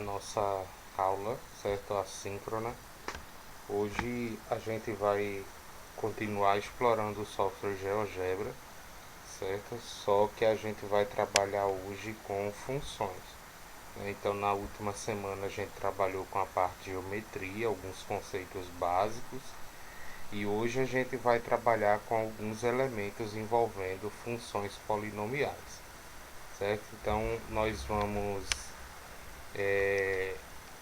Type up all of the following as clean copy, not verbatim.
nossa aula, certo? Assíncrona. Hoje a gente vai continuar explorando o software GeoGebra, certo? Só que a gente vai trabalhar hoje com funções, né? Então, na última semana a gente trabalhou com a parte de geometria, alguns conceitos básicos, e hoje a gente vai trabalhar com alguns elementos envolvendo funções polinomiais, certo? Então, nós vamos é,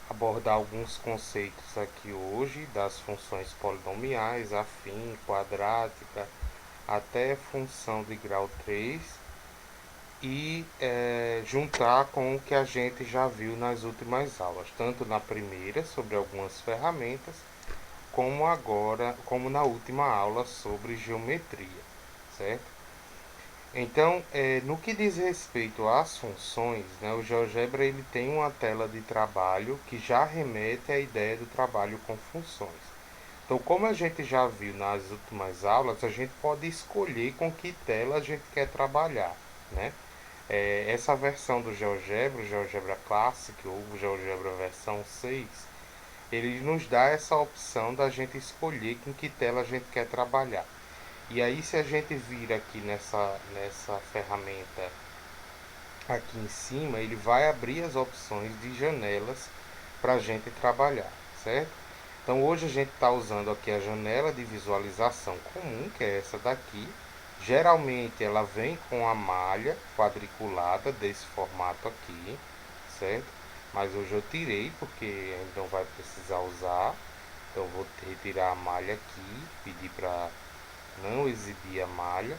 abordar alguns conceitos aqui hoje das funções polinomiais, afim, quadrática, até função de grau 3 e juntar com o que a gente já viu nas últimas aulas, tanto na primeira sobre algumas ferramentas, como agora, como na última aula sobre geometria, certo? Então, no que diz respeito às funções, né, o GeoGebra ele tem uma tela de trabalho que já remete à ideia do trabalho com funções. Então, como a gente já viu nas últimas aulas, a gente pode escolher com que tela a gente quer trabalhar, né? Essa versão do GeoGebra, o GeoGebra Classic ou o GeoGebra versão 6, ele nos dá essa opção da gente escolher com que tela a gente quer trabalhar. E aí, se a gente vir aqui nessa ferramenta aqui em cima, ele vai abrir as opções de janelas para a gente trabalhar, certo? Então, hoje a gente está usando aqui a janela de visualização comum, que é essa daqui. Geralmente ela vem com a malha quadriculada desse formato aqui, certo? Mas hoje eu tirei porque a gente não vai precisar usar. Então, eu vou retirar a malha aqui, pedir para não exibir a malha,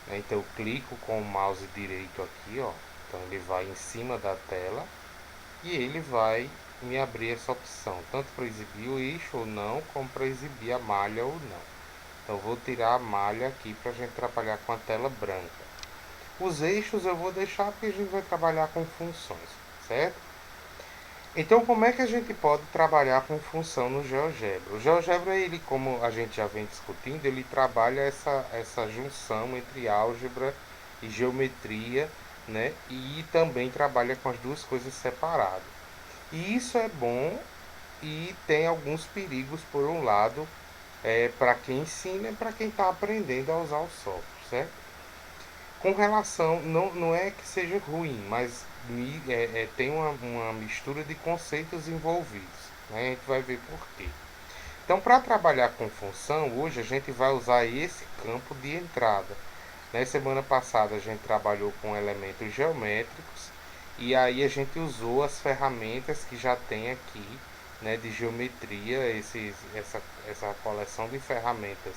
né? Então eu clico com o mouse direito aqui, ó. Então ele vai em cima da tela e ele vai me abrir essa opção, tanto para exibir o eixo ou não, como para exibir a malha ou não. Então eu vou tirar a malha aqui para a gente trabalhar com a tela branca. Os eixos eu vou deixar porque a gente vai trabalhar com funções, certo? Então, como é que a gente pode trabalhar com função no GeoGebra? O GeoGebra, ele, como a gente já vem discutindo, ele trabalha essa junção entre álgebra e geometria, né? E também trabalha com as duas coisas separadas. E isso é bom e tem alguns perigos, por um lado, para quem ensina e para quem está aprendendo a usar o software, certo? Com relação, não é que seja ruim, mas tem uma mistura de conceitos envolvidos, né? A gente vai ver por quê. Então, para trabalhar com função, hoje a gente vai usar esse campo de entrada. Na semana passada a gente trabalhou com elementos geométricos e aí a gente usou as ferramentas que já tem aqui, né, de geometria, essa coleção de ferramentas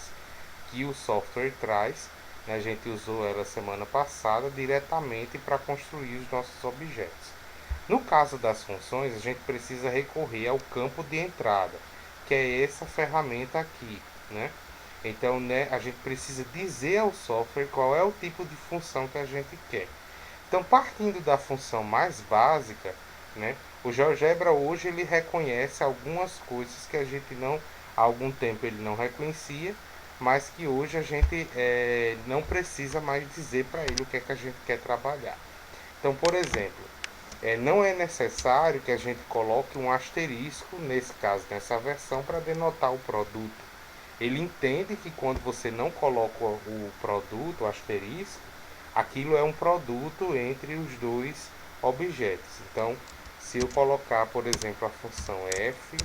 que o software traz, né? A gente usou ela semana passada diretamente para construir os nossos objetos. No caso das funções, a gente precisa recorrer ao campo de entrada, que é essa ferramenta aqui, né? Então, né, a gente precisa dizer ao software qual é o tipo de função que a gente quer. Então, partindo da função mais básica, né, o GeoGebra hoje ele reconhece algumas coisas que a gente não, há algum tempo ele não reconhecia, mas que hoje a gente não precisa mais dizer para ele o que é que a gente quer trabalhar. Então, por exemplo, não é necessário que a gente coloque um asterisco, nesse caso, nessa versão, para denotar o produto. Ele entende que quando você não coloca o produto, o asterisco, aquilo é um produto entre os dois objetos. Então, se eu colocar, por exemplo, a função f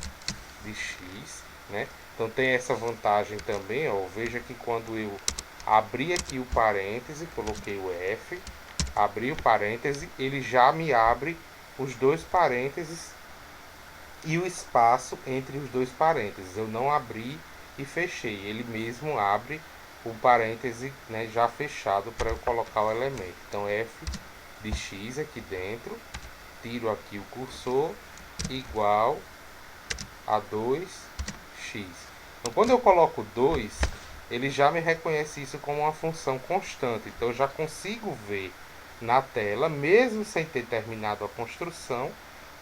de x, né? Então tem essa vantagem também, ó. Veja que quando eu abri aqui o parêntese, coloquei o f, abri o parêntese, ele já me abre os dois parênteses e o espaço entre os dois parênteses. Eu não abri e fechei, ele mesmo abre o parêntese, né, já fechado para eu colocar o elemento. Então f de x aqui dentro, tiro aqui o cursor, igual a 2x. Então quando eu coloco 2, ele já me reconhece isso como uma função constante. Então eu já consigo ver na tela, mesmo sem ter terminado a construção,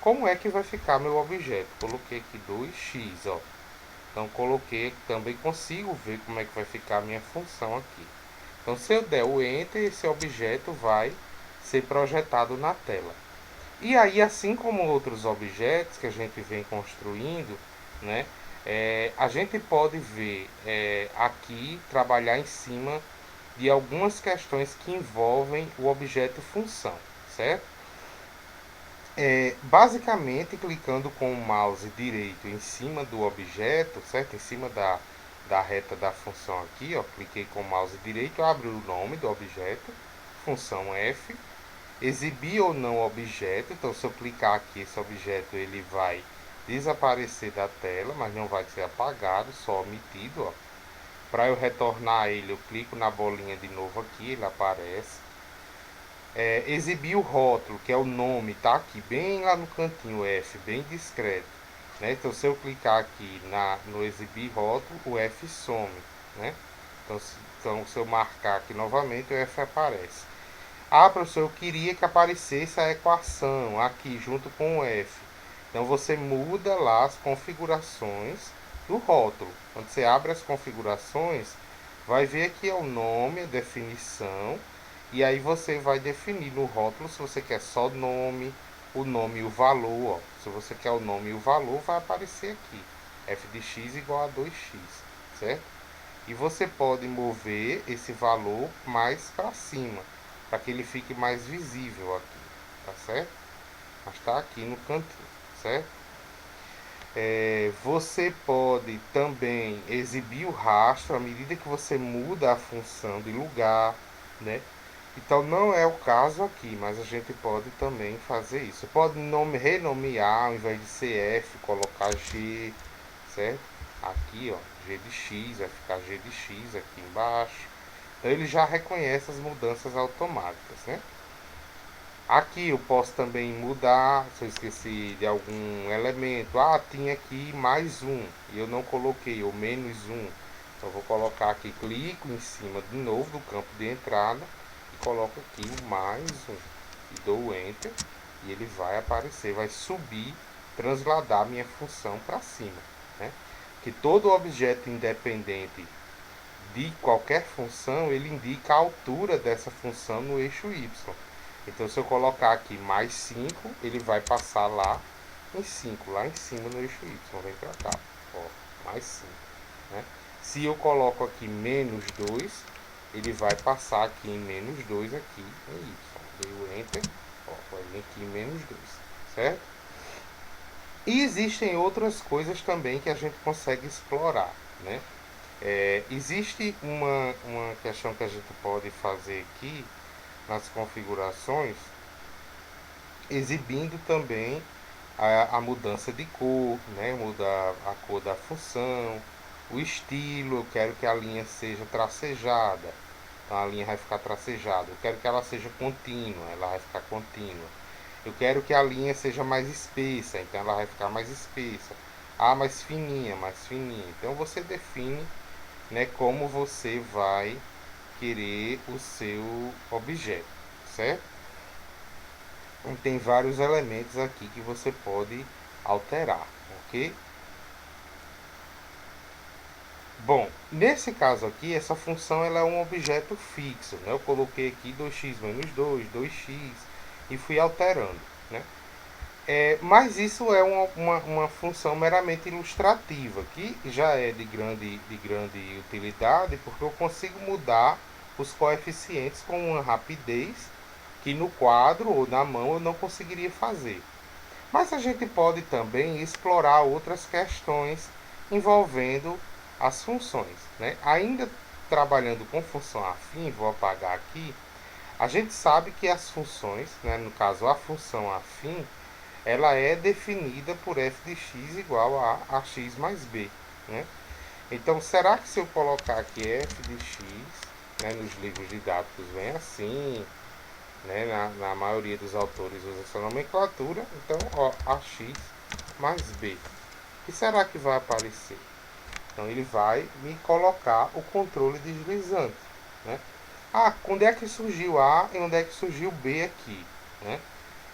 como é que vai ficar meu objeto. Coloquei aqui 2x, ó. Então coloquei, também consigo ver como é que vai ficar a minha função aqui. Então se eu der o Enter, esse objeto vai ser projetado na tela. E aí, assim como outros objetos que a gente vem construindo, né, a gente pode ver aqui, trabalhar em cima de algumas questões que envolvem o objeto função, certo? Basicamente, clicando com o mouse direito em cima do objeto, certo? Em cima da reta da função aqui, ó, cliquei com o mouse direito, abre o nome do objeto, função F, exibir ou não objeto. Então, se eu clicar aqui, esse objeto ele vai desaparecer da tela, mas não vai ser apagado, só omitido, ó. Para eu retornar ele, eu clico na bolinha de novo aqui, ele aparece. Exibir o rótulo, que é o nome, tá aqui bem lá no cantinho, F, bem discreto, né? Então, se eu clicar aqui no exibir rótulo, o F some, né? Então, se eu marcar aqui novamente, o F aparece. Ah, professor, eu queria que aparecesse a equação aqui junto com o F. Então, você muda lá as configurações do rótulo. Quando você abre as configurações, vai ver aqui é o nome, a definição, e aí você vai definir no rótulo se você quer só o nome e o valor. Ó. Se você quer o nome e o valor, vai aparecer aqui. F de x igual a 2x, certo? E você pode mover esse valor mais para cima, para que ele fique mais visível aqui, tá certo? Mas está aqui no cantinho, certo? Você pode também exibir o rastro à medida que você muda a função de lugar, né? Então não é o caso aqui, mas a gente pode também fazer isso. Você pode renomear, ao invés de CF, colocar G, certo? Aqui, ó, G de X, vai ficar G de X aqui embaixo. Então ele já reconhece as mudanças automáticas, né? Aqui eu posso também mudar, se eu esqueci de algum elemento. Ah, tinha aqui mais um e eu não coloquei, ou menos um. Então eu vou colocar aqui, clico em cima de novo do campo de entrada e coloco aqui o mais um. E dou Enter e ele vai aparecer, vai subir, transladar minha função para cima, né? Que todo objeto independente de qualquer função, ele indica a altura dessa função no eixo Y. Então, se eu colocar aqui mais 5, ele vai passar lá em 5, lá em cima no eixo Y. Vem para cá, ó, mais 5. Né? Se eu coloco aqui menos 2, ele vai passar aqui em menos 2 aqui em Y. Dei o Enter, ó, vai vir aqui em menos 2, certo? E existem outras coisas também que a gente consegue explorar, né? Existe uma questão que a gente pode fazer aqui nas configurações, exibindo também a mudança de cor, né? Mudar a cor da função, o estilo, eu quero que a linha seja tracejada, então a linha vai ficar tracejada. Eu quero que ela seja contínua, ela vai ficar contínua. Eu quero que a linha seja mais espessa, então ela vai ficar mais espessa. Ah, mais fininha, mais fininha. Então você define, né, como você vai querer o seu objeto, certo? Então, tem vários elementos aqui que você pode alterar, ok? Bom, nesse caso aqui, essa função ela é um objeto fixo, né? Eu coloquei aqui 2x menos 2, 2x e fui alterando, né? Mas isso é uma função meramente ilustrativa, que já é de grande utilidade, porque eu consigo mudar os coeficientes com uma rapidez que no quadro ou na mão eu não conseguiria fazer. Mas a gente pode também explorar outras questões envolvendo as funções, né? Ainda trabalhando com função afim, vou apagar aqui, a gente sabe que as funções, né, no caso a função afim, ela é definida por f de x igual a x mais b, né? Então, será que se eu colocar aqui f de x, né, nos livros didáticos vem assim, né, na maioria dos autores usa essa nomenclatura, então, ó, ax mais b. O que será que vai aparecer? Então, ele vai me colocar o controle deslizante, né? Ah, onde é que surgiu A e onde é que surgiu B aqui, né?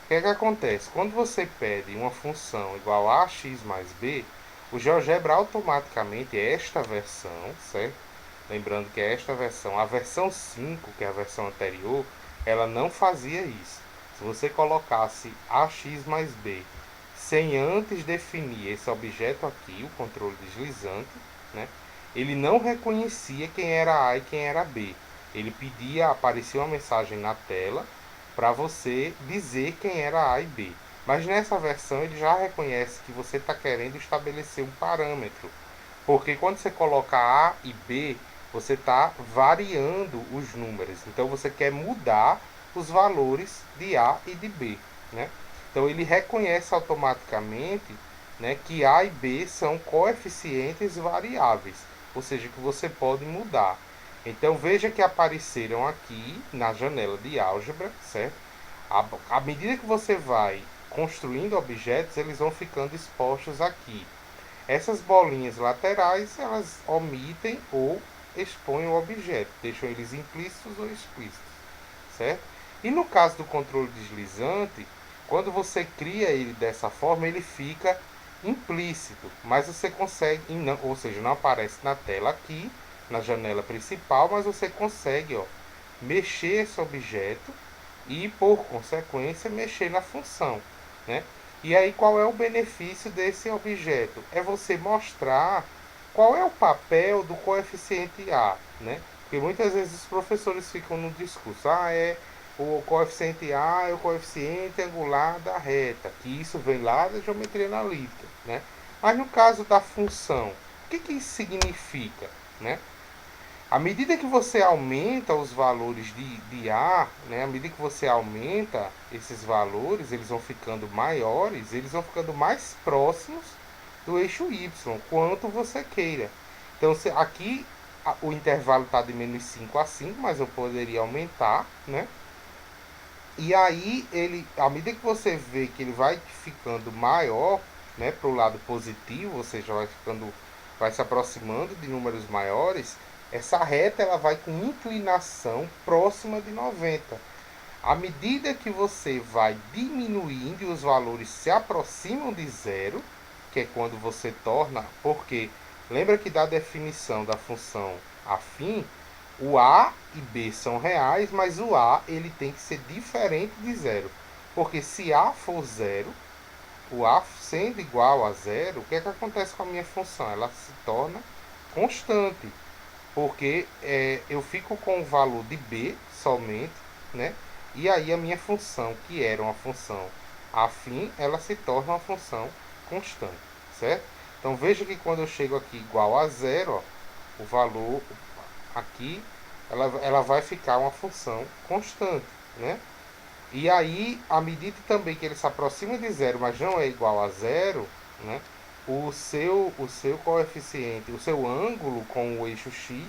O que é que acontece? Quando você pede uma função igual a ax mais b, o GeoGebra automaticamente, esta versão, certo? Lembrando que esta versão, a versão 5, que é a versão anterior, ela não fazia isso. Se você colocasse ax mais b sem antes definir esse objeto aqui, o controle deslizante, né, ele não reconhecia quem era A e quem era B. Ele pedia, aparecia uma mensagem na tela para você dizer quem era A e B. Mas nessa versão ele já reconhece que você está querendo estabelecer um parâmetro. Porque quando você coloca A e B, você está variando os números. Então você quer mudar os valores de A e de B, né? Então ele reconhece automaticamente, né, que A e B são coeficientes variáveis, ou seja, que você pode mudar. Então veja que apareceram aqui na janela de álgebra, certo? À medida que você vai construindo objetos, eles vão ficando expostos aqui. Essas bolinhas laterais, elas omitem ou expõem o objeto, deixam eles implícitos ou explícitos, certo? E no caso do controle deslizante, quando você cria ele dessa forma, ele fica implícito, mas você consegue, não, ou seja, não aparece na tela aqui, na janela principal, mas você consegue, ó, mexer esse objeto e, por consequência, mexer na função, né? E aí, qual é o benefício desse objeto? É você mostrar qual é o papel do coeficiente A, né? Porque muitas vezes os professores ficam no discurso, o coeficiente A é o coeficiente angular da reta, que isso vem lá da geometria analítica, né? Mas no caso da função, o que isso significa, né? À medida que você aumenta os valores de A, né, à medida que você aumenta esses valores, eles vão ficando maiores, eles vão ficando mais próximos do eixo Y, quanto você queira. Então, aqui o intervalo está de menos 5 a 5, mas eu poderia aumentar, né? E aí, à medida que você vê que ele vai ficando maior, né, para o lado positivo, ou seja, vai se aproximando de números maiores, essa reta ela vai com inclinação próxima de 90. À medida que você vai diminuindo e os valores se aproximam de zero, que é quando você torna, porque lembra que da definição da função afim, o A e B são reais, mas o A ele tem que ser diferente de zero. Porque se A for zero, o A sendo igual a zero, o que é que acontece com a minha função? Ela se torna constante, porque eu fico com o valor de B somente, né? E aí a minha função, que era uma função afim, ela se torna uma função constante, certo? Então veja que quando eu chego aqui igual a zero, ó, o valor aqui, ela vai ficar uma função constante, né? E aí, à medida também que ele se aproxima de zero, mas não é igual a zero, né? O seu coeficiente, o seu ângulo com o eixo x,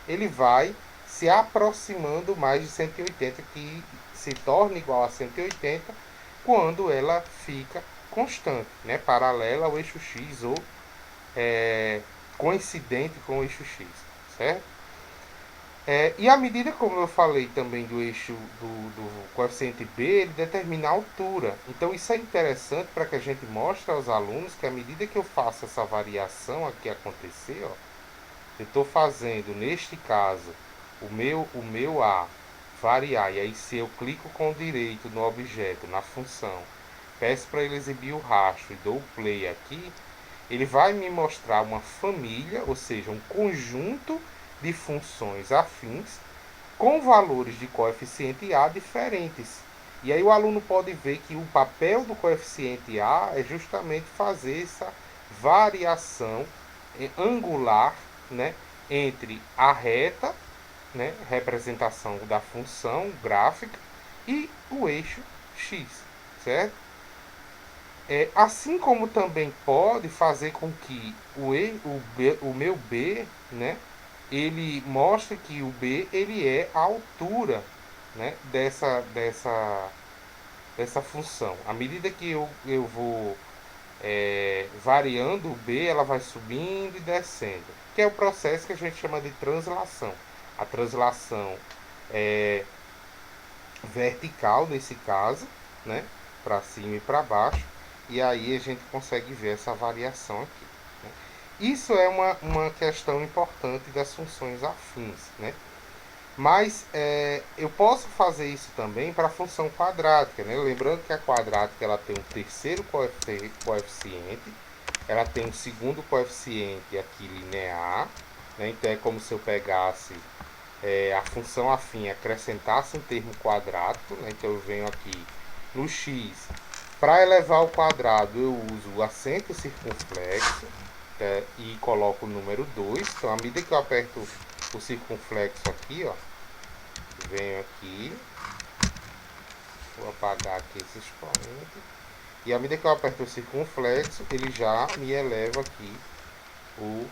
ele vai se aproximando mais de 180, que se torna igual a 180 quando ela fica constante, né? Paralela ao eixo x ou coincidente com o eixo x, certo? E à medida, como eu falei também do eixo do coeficiente B, ele determina a altura. Então isso é interessante para que a gente mostre aos alunos que à medida que eu faço essa variação aqui acontecer, ó, eu estou fazendo, neste caso, o meu A variar. E aí se eu clico com o direito no objeto, na função, peço para ele exibir o rastro e dou o play aqui, ele vai me mostrar uma família, ou seja, um conjunto de funções afins com valores de coeficiente A diferentes. E aí o aluno pode ver que o papel do coeficiente A é justamente fazer essa variação angular, né, entre a reta, né, representação da função gráfica, e o eixo x, certo? Assim como também pode fazer com que o meu B, né, ele mostre que o B ele é a altura, né, dessa função. À medida que eu vou variando o B, ela vai subindo e descendo, que é o processo que a gente chama de translação. A translação é vertical nesse caso, né, para cima e para baixo, e aí a gente consegue ver essa variação aqui, né? Isso é uma questão importante das funções afins, né? Mas eu posso fazer isso também para a função quadrática, né? Lembrando que a quadrática ela tem um terceiro coeficiente, ela tem um segundo coeficiente aqui linear, né? Então é como se eu pegasse a função afim, acrescentasse um termo quadrático, né? Então eu venho aqui no x, para elevar ao quadrado eu uso o acento circunflexo, e coloco o número 2. Então à medida que eu aperto o circunflexo aqui, ó, venho aqui, vou apagar aqui esse expoente, e à medida que eu aperto o circunflexo, ele já me eleva aqui o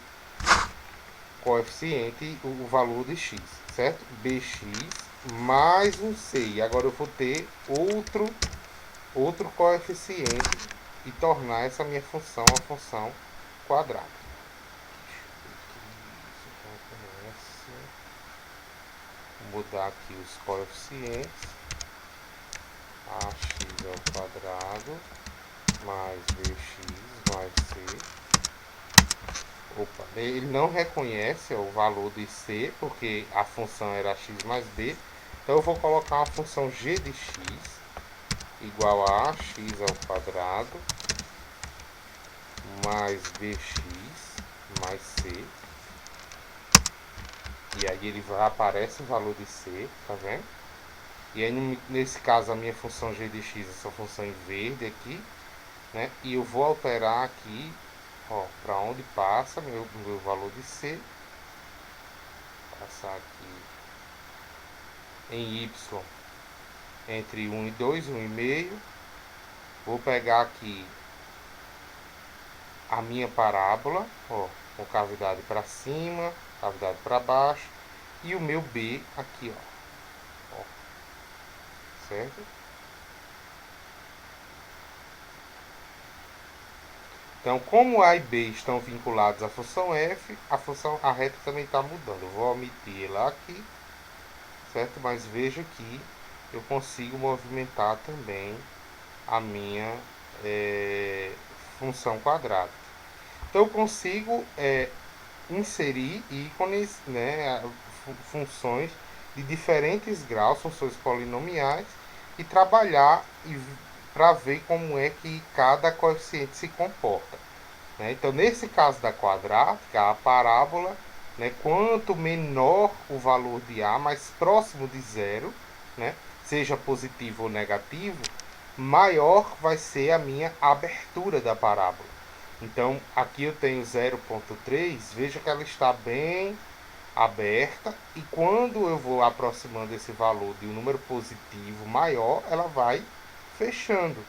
coeficiente, o valor de x, certo? Bx mais um c. E agora eu vou ter outro coeficiente e tornar essa minha função uma função quadrada. Vou mudar aqui os coeficientes. Ax ao quadrado mais bx mais c. Opa, ele não reconhece o valor de c, porque a função era x mais b. Então eu vou colocar uma função g de x igual a ax ao quadrado mais bx mais c. E aí ele aparece o valor de c, tá vendo? E aí nesse caso a minha função g de x, essa função em verde aqui, né? E eu vou alterar aqui, ó, para onde passa meu valor de c. Passar aqui em y entre 1 e 2, 1,5. Vou pegar aqui a minha parábola, ó, com cavidade para cima, cavidade para baixo, e o meu b aqui, ó, certo? Então, como a e b estão vinculados à função f, a reta também está mudando. Eu vou omitir ela aqui, certo? Mas veja que eu consigo movimentar também a minha função quadrada. Então eu consigo inserir ícones, né, funções de diferentes graus, funções polinomiais, e trabalhar para ver como é que cada coeficiente se comporta. Né? Então, nesse caso da quadrática, a parábola, né, quanto menor o valor de A, mais próximo de zero, né, seja positivo ou negativo, maior vai ser a minha abertura da parábola. Então, aqui eu tenho 0,3, veja que ela está bem aberta, e quando eu vou aproximando esse valor de um número positivo maior, ela vai fechando.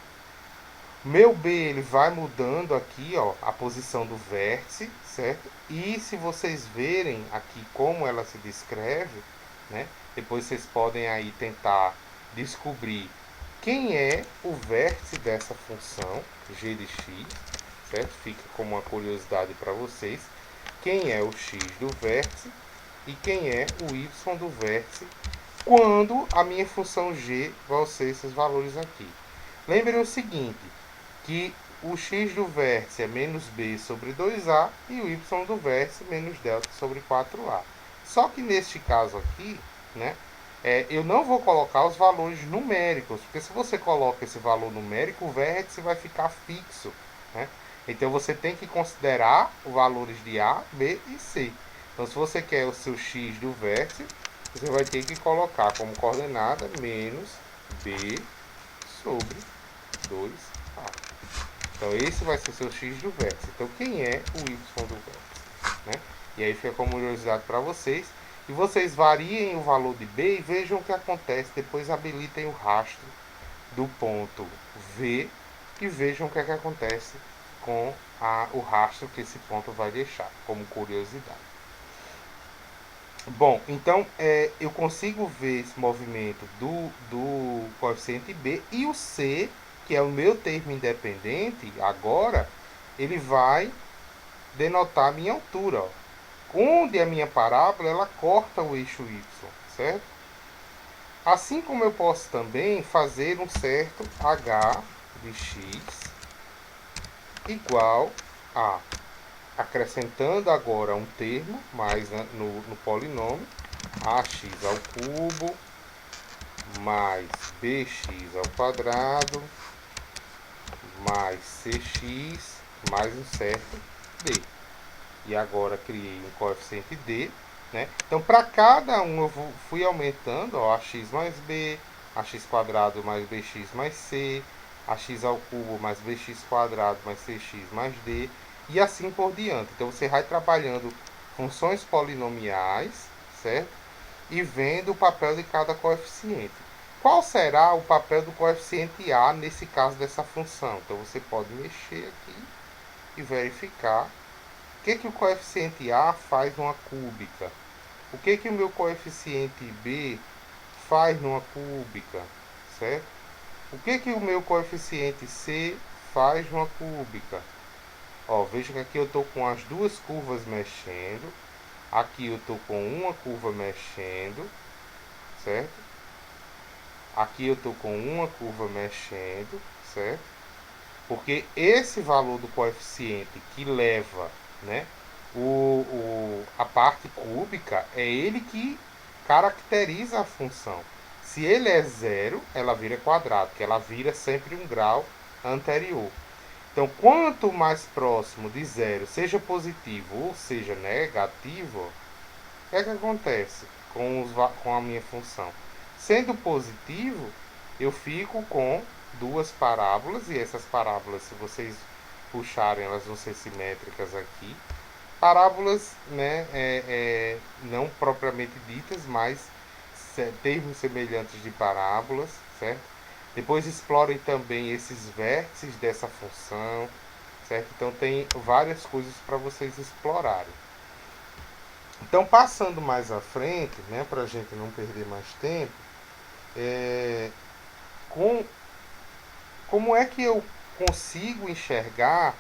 Meu B ele vai mudando aqui, ó, a posição do vértice, certo? E se vocês verem aqui como ela se descreve, né? Depois vocês podem aí tentar descobrir quem é o vértice dessa função g de x, certo? Fica como uma curiosidade para vocês. Quem é o x do vértice e quem é o y do vértice quando a minha função g vai ser esses valores aqui. Lembrem o seguinte, que o x do vértice é menos b sobre 2a e o y do vértice menos delta sobre 4a. Só que neste caso aqui, né, eu não vou colocar os valores numéricos, porque se você coloca esse valor numérico, o vértice vai ficar fixo. Né? Então você tem que considerar os valores de A, B e C. Então se você quer o seu x do vértice, você vai ter que colocar como coordenada menos b sobre 2a. Então esse vai ser seu x do vértice. Então quem é o y do vértice? Né? E aí fica como curiosidade para vocês. E vocês variem o valor de b e vejam o que acontece. Depois habilitem o rastro do ponto V e vejam o que acontece com o rastro que esse ponto vai deixar, como curiosidade. Bom, então eu consigo ver esse movimento do coeficiente B, e o C, que é o meu termo independente, agora ele vai denotar a minha altura. Ó. Onde a minha parábola ela corta o eixo Y, certo? Assim como eu posso também fazer um certo h de x igual a, acrescentando agora um termo mais no polinômio, ax ao cubo mais bx ao quadrado mais cx mais um certo d. E agora criei um coeficiente d, né? Então, para cada um eu fui aumentando, ó, ax mais b, ax quadrado mais bx mais c, ax ao cubo mais bx quadrado mais cx mais d, e assim por diante. Então, você vai trabalhando funções polinomiais, certo? E vendo o papel de cada coeficiente. Qual será o papel do coeficiente a nesse caso dessa função? Então, você pode mexer aqui e verificar o que o coeficiente A faz numa cúbica? O que o meu coeficiente B faz numa cúbica? Certo? O que o meu coeficiente C faz numa cúbica? Ó, veja que aqui eu estou com as duas curvas mexendo. Aqui eu estou com uma curva mexendo. Certo? Aqui eu estou com uma curva mexendo. Certo? Porque esse valor do coeficiente que leva, né, a parte cúbica é ele que caracteriza a função. Se ele é zero, ela vira quadrado, que ela vira sempre um grau anterior. Então, quanto mais próximo de zero, seja positivo ou seja negativo, o que é que acontece com a minha função? Sendo positivo, eu fico com duas parábolas, e essas parábolas, se vocês puxarem, elas vão ser simétricas aqui. Parábolas, né, não propriamente ditas, mas termos semelhantes de parábolas, certo? Depois explorem também esses vértices dessa função, certo? Então tem várias coisas para vocês explorarem. Então, passando mais à frente, né, para a gente não perder mais tempo, com, como é que eu consigo enxergar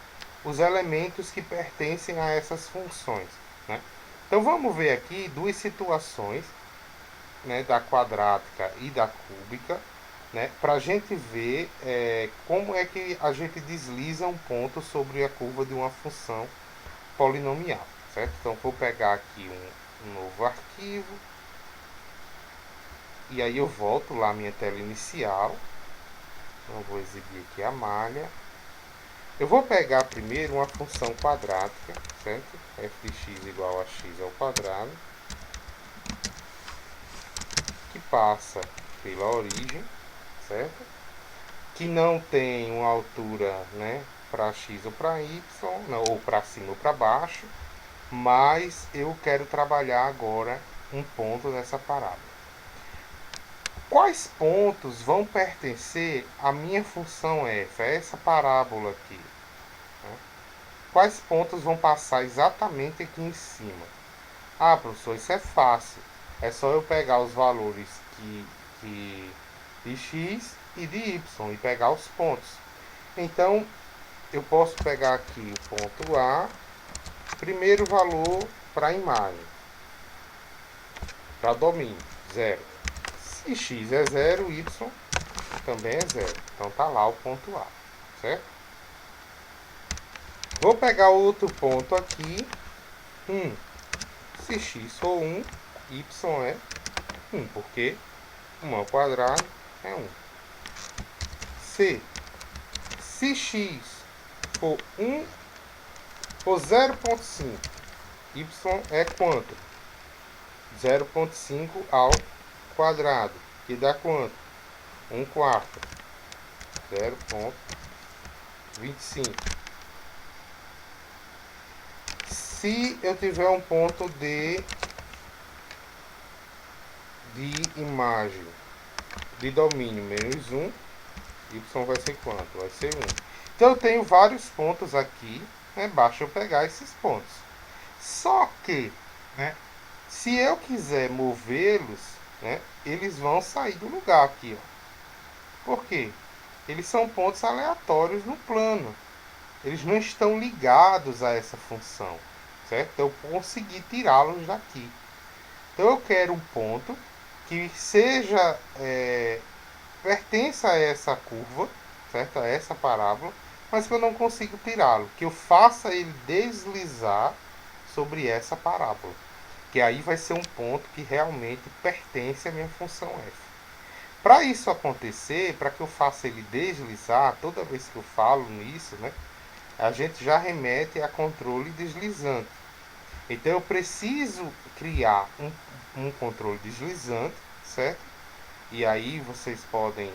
os elementos que pertencem a essas funções, né? Então, vamos ver aqui duas situações, né, da quadrática e da cúbica, né, para a gente ver como é que a gente desliza um ponto sobre a curva de uma função polinomial, certo? Então, vou pegar aqui um novo arquivo, e aí eu volto lá à minha tela inicial. Então, vou exibir aqui a malha. Eu vou pegar primeiro uma função quadrática, certo? f de x igual a x ao quadrado, que passa pela origem, certo? Que não tem uma altura, né, para x ou para y, não, ou para cima ou para baixo, mas eu quero trabalhar agora um ponto nessa parábola. Quais pontos vão pertencer à minha função f, a essa parábola aqui? Quais pontos vão passar exatamente aqui em cima? Ah, professor, isso é fácil. É só eu pegar os valores de x e de y e pegar os pontos. Então, eu posso pegar aqui o ponto A, primeiro valor para a imagem, para domínio, 0. Se x é 0, y também é 0. Então tá lá o ponto A, certo? Vou pegar outro ponto aqui, 1. Se x for 1, y é 1, porque 1 ao quadrado é 1. Se x for 1 for 0,5, y é quanto? 0,5 ao quadrado, que dá quanto? 1 quarto, 0,25. Se eu tiver um ponto de imagem de domínio menos 1, y vai ser quanto? Vai ser 1. Então eu tenho vários pontos aqui, né? Basta eu pegar esses pontos. Só que, né, se eu quiser movê-los, né, eles vão sair do lugar aqui, ó. Por quê? Eles são pontos aleatórios no plano. Eles não estão ligados a essa função, certo? Então eu consegui tirá-los daqui. Então eu quero um ponto que seja pertença a essa curva, certo? A essa parábola, mas que eu não consigo tirá-lo, que eu faça ele deslizar sobre essa parábola. que aí vai ser um ponto que realmente pertence à minha função f. Para isso acontecer, para que eu faça ele deslizar, toda vez que eu falo nisso, né, a gente já remete a controle deslizante. Então eu preciso criar um controle deslizante, certo? E aí vocês podem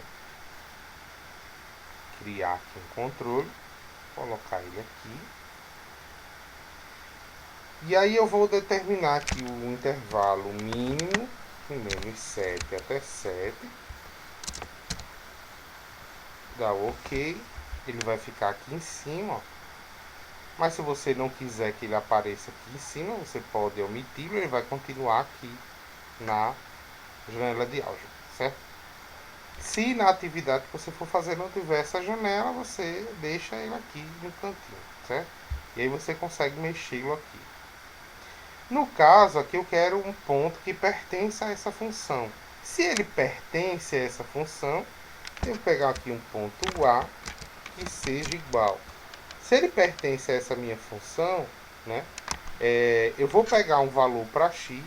criar aqui um controle, colocar ele aqui. E aí eu vou determinar aqui o intervalo mínimo, de menos 7 até 7. Dá o OK. Ele vai ficar aqui em cima, ó. Mas se você não quiser que ele apareça aqui em cima, você pode omiti-lo, ele vai continuar aqui na janela de álgebra, certo? Se na atividade que você for fazer não tiver essa janela, você deixa ele aqui no cantinho, certo? E aí você consegue mexê-lo aqui. No caso aqui eu quero um ponto que pertence a essa função. Se ele pertence a essa função, eu vou pegar aqui um ponto A que seja igual. Se ele pertence a essa minha função, né, eu vou pegar um valor para x,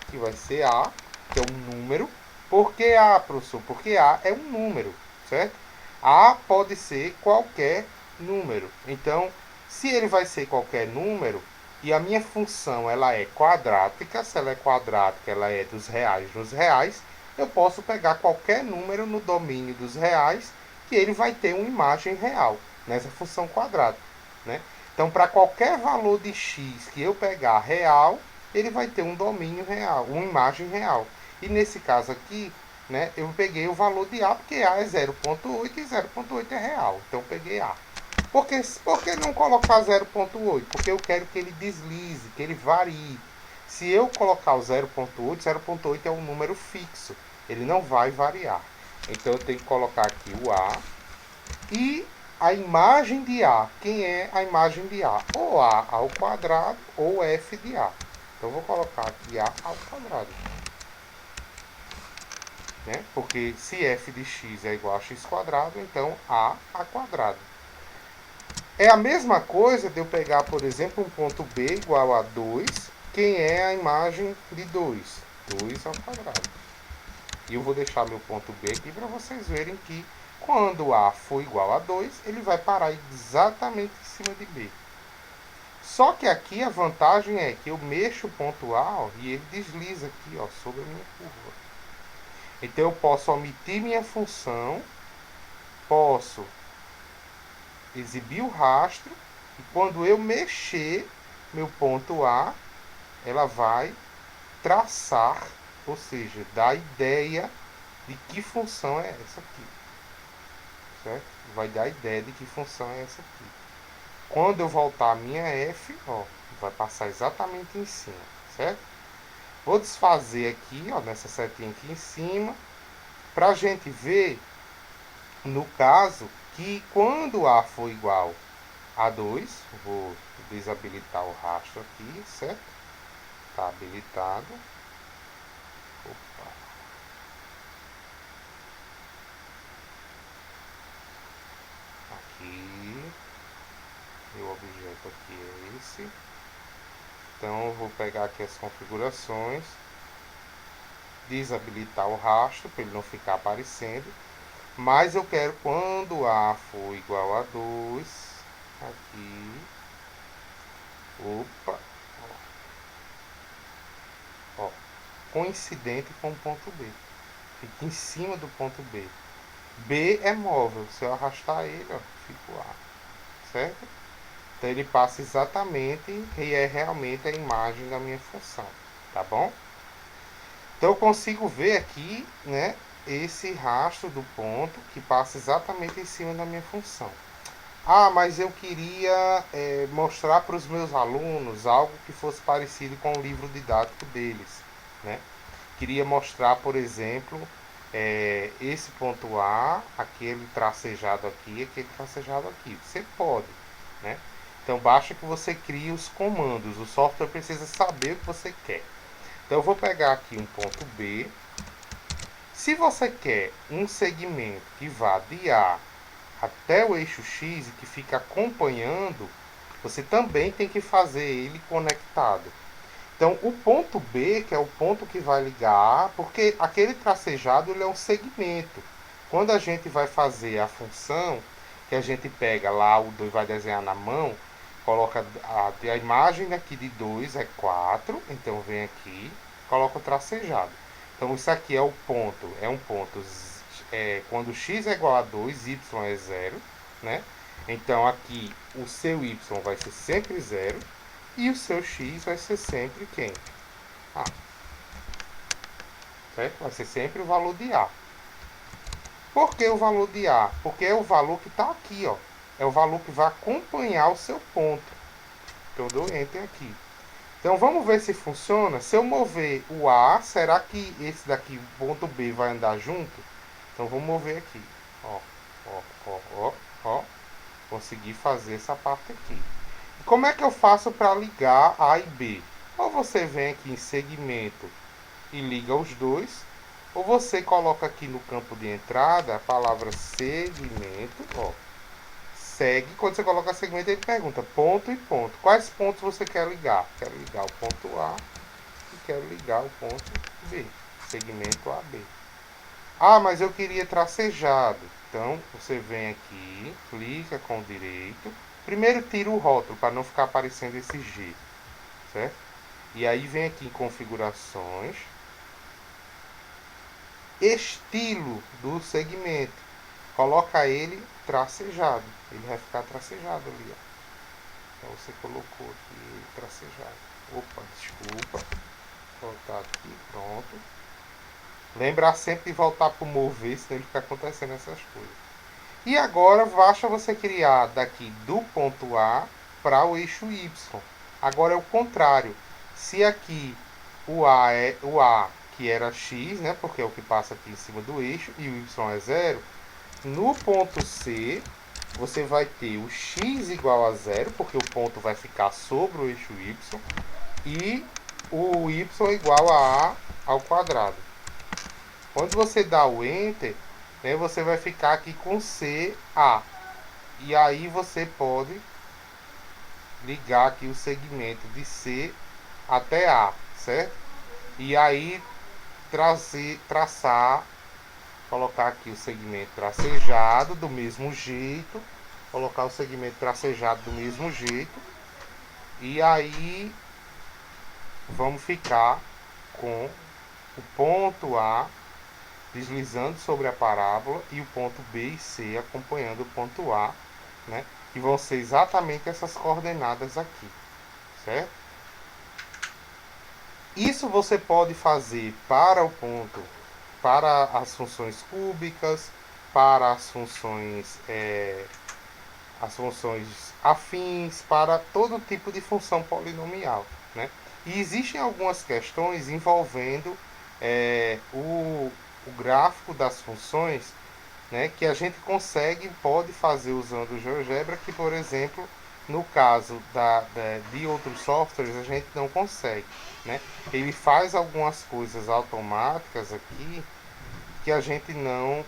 que vai ser A, que é um número. Por que A, professor? Porque A é um número, certo? A pode ser qualquer número. Então, se ele vai ser qualquer número, e a minha função ela é quadrática, se ela é quadrática, ela é dos reais nos reais, eu posso pegar qualquer número no domínio dos reais, que ele vai ter uma imagem real nessa função quadrada, né? Então, para qualquer valor de x que eu pegar real, ele vai ter um domínio real, uma imagem real. E nesse caso aqui, né, eu peguei o valor de A, porque A é 0,8 e 0,8 é real. Então, eu peguei A. Por que não colocar 0,8? Porque eu quero que ele deslize, que ele varie. Se eu colocar o 0,8, 0,8 é um número fixo. Ele não vai variar. Então, eu tenho que colocar aqui o A. E a imagem de A. Quem é a imagem de A? Ou A ao quadrado ou f de A. Então, eu vou colocar aqui A ao quadrado. Né? Porque se f de x é igual a x quadrado, então A quadrado. É a mesma coisa de eu pegar, por exemplo, um ponto B igual a 2. Quem é a imagem de 2? 2 ao quadrado. E eu vou deixar meu ponto B aqui para vocês verem que quando A for igual a 2, ele vai parar exatamente em cima de B. Só que aqui a vantagem é que eu mexo o ponto A, ó, e ele desliza aqui, ó, sobre a minha curva. Então eu posso omitir minha função, posso exibir o rastro, e quando eu mexer meu ponto A, ela vai traçar, ou seja, dar a ideia de que função é essa aqui, certo? Vai dar a ideia de que função é essa aqui. Quando eu voltar a minha f, ó, vai passar exatamente em cima, certo? Vou desfazer aqui, ó, nessa setinha aqui em cima, para a gente ver, no caso, que quando A for igual a 2, vou desabilitar o rastro aqui, certo? Está habilitado. Opa. Aqui. Meu objeto aqui é esse. Então, eu vou pegar aqui as configurações. Desabilitar o rastro, para ele não ficar aparecendo. Mas eu quero quando A for igual a 2. Aqui. Opa. Ó. Coincidente com o ponto B. Fica em cima do ponto B. B é móvel. Se eu arrastar ele, ó, fica o A. Certo? Então ele passa exatamente e é realmente a imagem da minha função. Tá bom? Então eu consigo ver aqui, né, esse rastro do ponto que passa exatamente em cima da minha função. Ah, mas eu queria mostrar para os meus alunos algo que fosse parecido com o livro didático deles, né? Queria mostrar, por exemplo, esse ponto A, aquele tracejado aqui, aquele tracejado aqui. Você pode, né? Então basta que você crie os comandos. O software precisa saber o que você quer. Então eu vou pegar aqui um ponto B. Se você quer um segmento que vá de A até o eixo X e que fica acompanhando, você também tem que fazer ele conectado. Então, o ponto B, que é o ponto que vai ligar A, porque aquele tracejado ele é um segmento. Quando a gente vai fazer a função, que a gente pega lá o 2 vai desenhar na mão, coloca a imagem aqui de 2 é 4, então vem aqui, coloca o tracejado. Então isso aqui é o ponto, é um ponto quando x é igual a 2, y é 0, né? Então aqui o seu y vai ser sempre 0 e o seu x vai ser sempre quem? A. Certo? Vai ser sempre o valor de A. Por que o valor de A? Porque é o valor que está aqui, ó. É o valor que vai acompanhar o seu ponto. Então eu dou Enter aqui. Então vamos ver se funciona. Se eu mover o A, será que esse daqui, ponto B, vai andar junto? Então vamos mover aqui. Ó, ó, ó, ó, ó. Consegui fazer essa parte aqui. E como é que eu faço para ligar A e B? Ou você vem aqui em segmento e liga os dois, ou você coloca aqui no campo de entrada a palavra segmento, ó, segue. Quando você coloca segmento, ele pergunta ponto e ponto. Quais pontos você quer ligar? Quero ligar o ponto A e quero ligar o ponto B. Segmento AB. Ah, mas eu queria tracejado. Então, você vem aqui, clica com o direito. Primeiro tira o rótulo, para não ficar aparecendo esse G, certo? E aí vem aqui em configurações, estilo do segmento. Coloca ele tracejado. Ele vai ficar tracejado ali, ó. Então você colocou aqui tracejado. Opa, desculpa. Vou voltar aqui, pronto. Lembrar sempre de voltar para o mover, senão ele fica acontecendo essas coisas. E agora basta você criar daqui do ponto A para o eixo Y. Agora é o contrário. Se aqui o A que era x, né, porque é o que passa aqui em cima do eixo, e o Y é 0, no ponto C você vai ter o x igual a 0, porque o ponto vai ficar sobre o eixo Y, e o y igual a ao quadrado. Quando você dá o Enter, né, você vai ficar aqui com CA. E aí você pode ligar aqui o segmento de C até A, certo? E aí traçar, colocar aqui o segmento tracejado do mesmo jeito, colocar o segmento tracejado do mesmo jeito, e aí vamos ficar com o ponto A deslizando sobre a parábola e o ponto B e C acompanhando o ponto A, né? Que vão ser exatamente essas coordenadas aqui, certo? Isso você pode fazer para o ponto, para as funções cúbicas, para as funções afins, para todo tipo de função polinomial, né? E existem algumas questões envolvendo o gráfico das funções, né, que a gente pode fazer usando o GeoGebra, que, por exemplo, no caso de outros softwares, a gente não consegue, né? Ele faz algumas coisas automáticas aqui que a gente não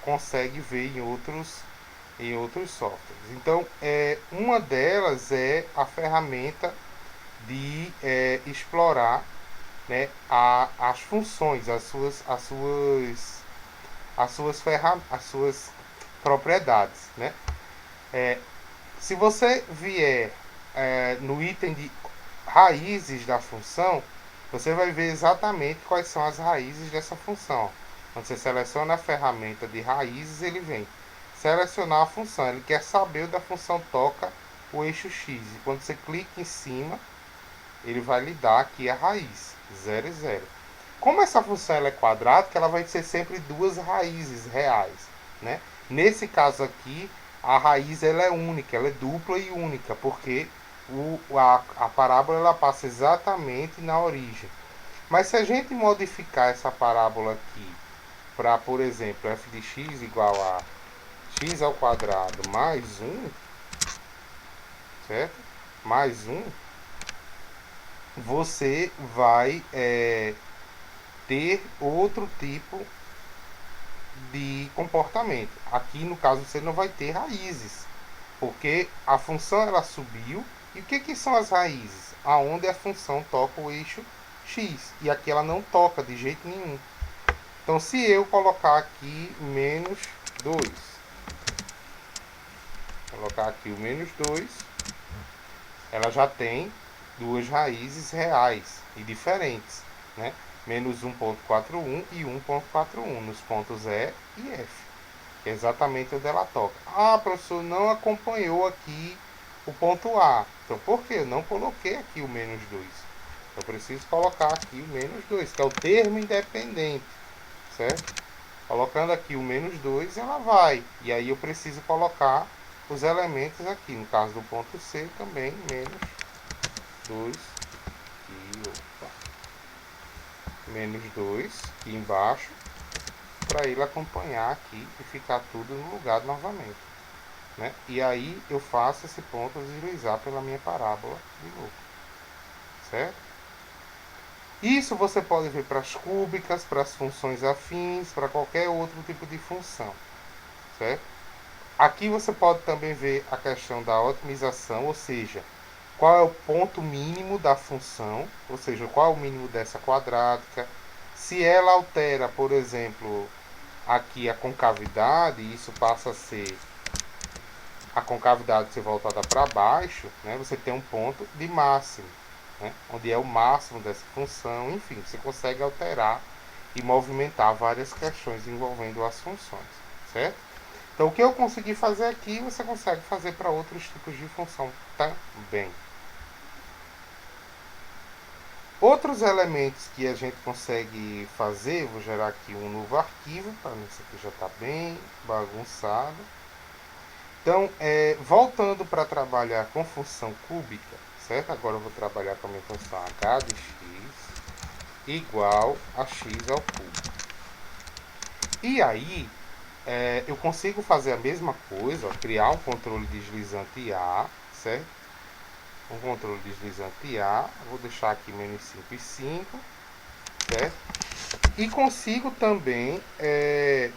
consegue ver em outros softwares. Então, uma delas é a ferramenta de explorar, né, as funções, as suas propriedades, né? Se você vier no item de raízes da função, você vai ver exatamente quais são as raízes dessa função. Quando você seleciona a ferramenta de raízes, ele vem selecionar a função. Ele quer saber da função toca o eixo x. E quando você clica em cima, ele vai lhe dar aqui a raiz, 0 e 0. Como essa função ela é quadrática, ela vai ser sempre duas raízes reais, né? Nesse caso aqui, a raiz ela é única, ela é dupla e única, porque a parábola ela passa exatamente na origem. Mas se a gente modificar essa parábola aqui para, por exemplo, f de x igual a x ao quadrado mais 1, certo? Mais 1, você vai ter outro tipo de comportamento. Aqui no caso você não vai ter raízes, porque a função ela subiu E o que são as raízes? Aonde a função toca o eixo x. E aqui ela não toca de jeito nenhum. Então, se eu colocar aqui menos 2, colocar aqui o menos 2, ela já tem duas raízes reais e diferentes, né? Menos 1.41 e 1.41 nos pontos E e F, que é exatamente onde ela toca. Ah, professor, não acompanhou aqui o ponto A. Então, por que eu não coloquei aqui o menos 2? Eu preciso colocar aqui o menos 2, que é o termo independente, certo? Colocando aqui o menos 2, ela vai. E aí eu preciso colocar os elementos aqui. No caso do ponto C, também menos 2 e opa, menos 2 aqui embaixo, para ele acompanhar aqui e ficar tudo no lugar novamente, né? E aí eu faço esse ponto deslizar pela minha parábola de novo, certo? Isso você pode ver para as cúbicas, para as funções afins, para qualquer outro tipo de função, certo? Aqui você pode também ver a questão da otimização, ou seja, qual é o ponto mínimo da função, ou seja, qual é o mínimo dessa quadrática. Se ela altera, por exemplo, aqui a concavidade, isso passa a ser a concavidade ser voltada para baixo, né, você tem um ponto de máximo, né, onde é o máximo dessa função. Enfim, você consegue alterar e movimentar várias questões envolvendo as funções, certo? Então, o que eu consegui fazer aqui, você consegue fazer para outros tipos de função também. Outros elementos que a gente consegue fazer, vou gerar aqui um novo arquivo, para mim isso aqui já está bem bagunçado. Então, voltando para trabalhar com função cúbica, certo? Agora eu vou trabalhar com a minha função h de x igual a x ao cubo. E aí, eu consigo fazer a mesma coisa, ó, criar um controle deslizante A, certo? Um controle deslizante A, vou deixar aqui menos 5 e 5, certo? E consigo também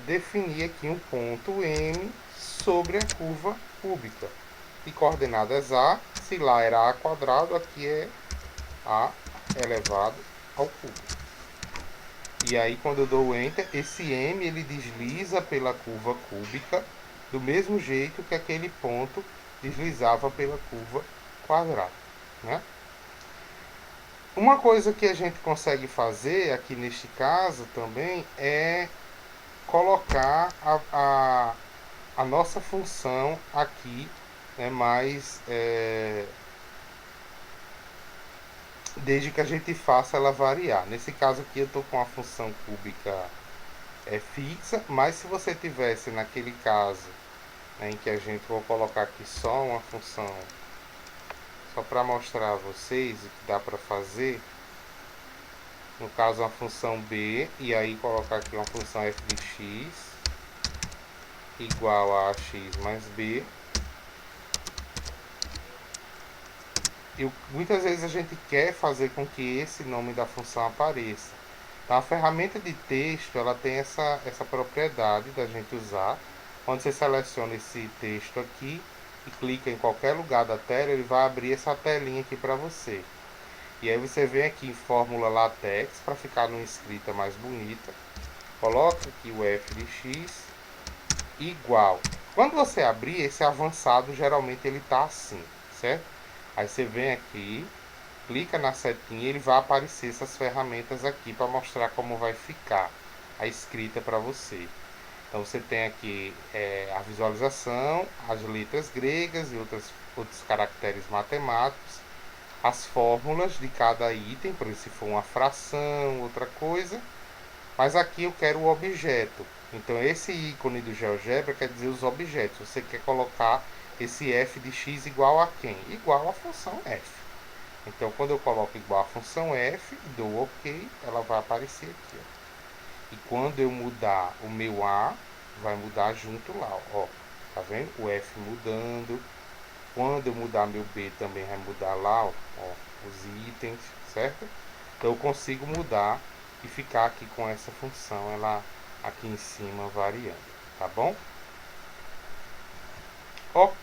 definir aqui um ponto M sobre a curva cúbica. E coordenadas A, se lá era A quadrado, aqui é A elevado ao cubo. E aí quando eu dou Enter, esse M ele desliza pela curva cúbica do mesmo jeito que aquele ponto deslizava pela curva quadrada, né? Uma coisa que a gente consegue fazer aqui neste caso também é colocar a nossa função aqui, né, mais desde que a gente faça ela variar. Nesse caso aqui eu estou com a função cúbica fixa, mas se você tivesse naquele caso, né, em que a gente vou colocar aqui só uma função, só para mostrar a vocês o que dá para fazer, no caso uma função b, e aí colocar aqui uma função f de x igual a x mais b. E muitas vezes a gente quer fazer com que esse nome da função apareça. Então, a ferramenta de texto ela tem essa propriedade da gente usar. Quando você seleciona esse texto aqui e clica em qualquer lugar da tela, ele vai abrir essa telinha aqui para você. E aí você vem aqui em fórmula LaTeX para ficar numa escrita mais bonita. Coloca aqui o f de x igual. Quando você abrir, esse avançado geralmente ele está assim, certo? Aí você vem aqui, clica na setinha e ele vai aparecer essas ferramentas aqui para mostrar como vai ficar a escrita para você. Então você tem aqui a visualização, as letras gregas e outros caracteres matemáticos, as fórmulas de cada item, por exemplo, se for uma fração, outra coisa. Mas aqui eu quero o objeto. Então esse ícone do GeoGebra quer dizer os objetos. Você quer colocar esse f de x igual a quem? Igual à função f. Então quando eu coloco igual à função f, dou OK, ela vai aparecer aqui. Ó. E quando eu mudar o meu a, vai mudar junto lá. Ó. Tá vendo? O f mudando. Quando eu mudar meu b, também vai mudar lá, ó, os itens, certo? Então eu consigo mudar e ficar aqui com essa função, ela aqui em cima variando, tá bom? Ok.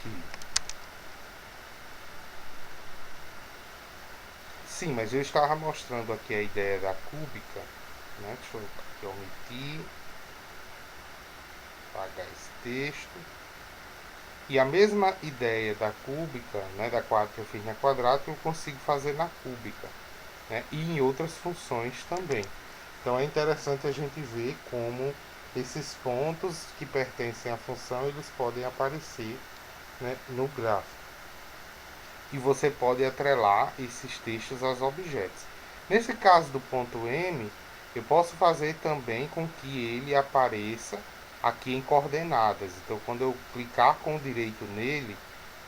Sim, mas eu estava mostrando aqui a ideia da cúbica, né? Deixa eu aqui omitir, apagar esse texto. E a mesma ideia da cúbica, né, da que eu fiz na quadrática, eu consigo fazer na cúbica, né, e em outras funções também. Então é interessante a gente ver como esses pontos que pertencem à função eles podem aparecer, né, no gráfico. E você pode atrelar esses textos aos objetos. Nesse caso do ponto M, eu posso fazer também com que ele apareça aqui em coordenadas. Então, quando eu clicar com o direito nele,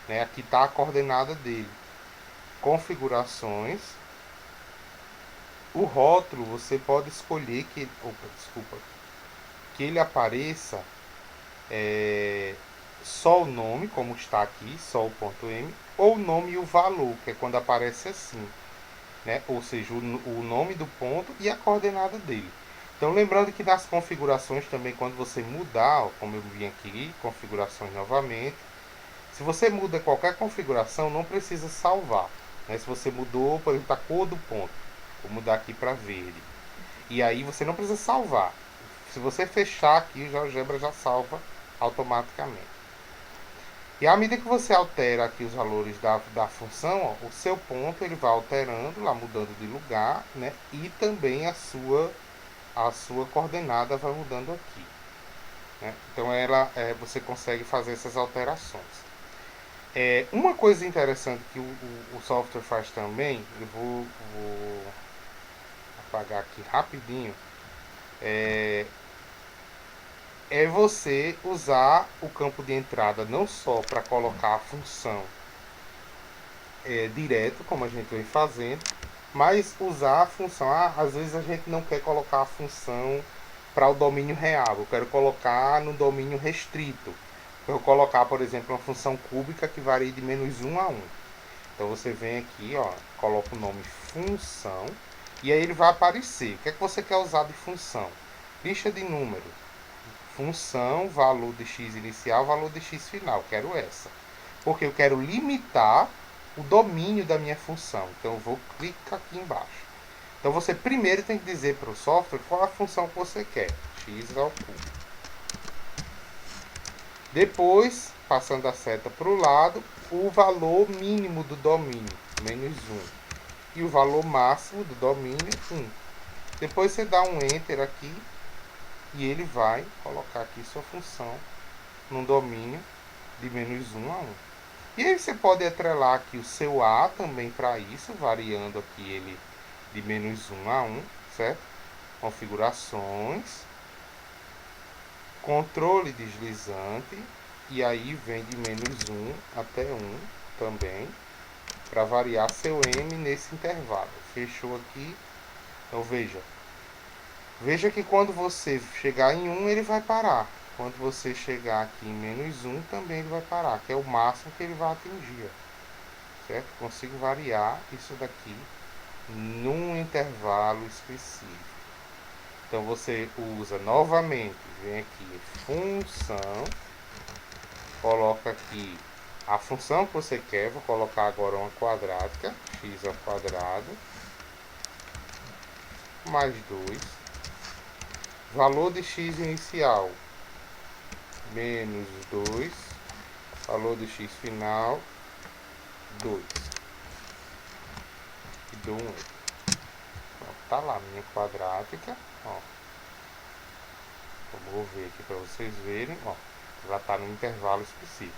né, aqui está a coordenada dele. Configurações. O rótulo você pode escolher que ele apareça só o nome, como está aqui, só o ponto M, ou o nome e o valor, que é quando aparece assim, né? Ou seja, o nome do ponto e a coordenada dele. Então, lembrando que nas configurações também, quando você mudar, ó, como eu vim aqui, configurações novamente, se você muda qualquer configuração, não precisa salvar. Né? Se você mudou, por exemplo, a cor do ponto, vou mudar aqui para verde. E aí você não precisa salvar. Se você fechar aqui, o GeoGebra já salva automaticamente. E à medida que você altera aqui os valores da função, ó, o seu ponto ele vai alterando, lá mudando de lugar, né? E também a sua coordenada vai mudando aqui. Né? Então você consegue fazer essas alterações. Uma coisa interessante que o software faz também, eu vou apagar aqui rapidinho, é você usar o campo de entrada não só para colocar a função direto, como a gente vem fazendo, mas usar a função. Às vezes a gente não quer colocar a função para o domínio real, eu quero colocar no domínio restrito. Eu vou colocar, por exemplo, uma função cúbica que varia de -1 a 1. Então você vem aqui, ó, coloca o nome função e aí ele vai aparecer. O que é que você quer usar de função? Lista de número. Função, valor de x inicial, valor de x final. Quero essa. Porque eu quero limitar o domínio da minha função. Então eu vou clicar aqui embaixo. Então você primeiro tem que dizer para o software qual a função que você quer. X ao cubo. Depois, passando a seta para o lado, o valor mínimo do domínio, -1. E o valor máximo do domínio, 1. Depois você dá um Enter aqui e ele vai colocar aqui sua função num domínio de -1 a 1. E aí você pode atrelar aqui o seu A também para isso, variando aqui ele de -1 a 1, certo? Configurações, controle deslizante, e aí vem de -1 até 1 também, para variar seu M nesse intervalo. Fechou aqui. Então veja que quando você chegar em 1 ele vai parar. Quando você chegar aqui em -1 também ele vai parar, que é o máximo que ele vai atingir. Certo? Consigo variar isso daqui num intervalo específico. Então você usa novamente, vem aqui função, coloca aqui a função que você quer, vou colocar agora uma quadrática, x ao quadrado, mais 2, valor de x inicial, -2, valor de x final, 2. E dou um. Tá lá minha quadrática, ó. Eu vou ver aqui para vocês verem, ó. Ela tá no intervalo específico.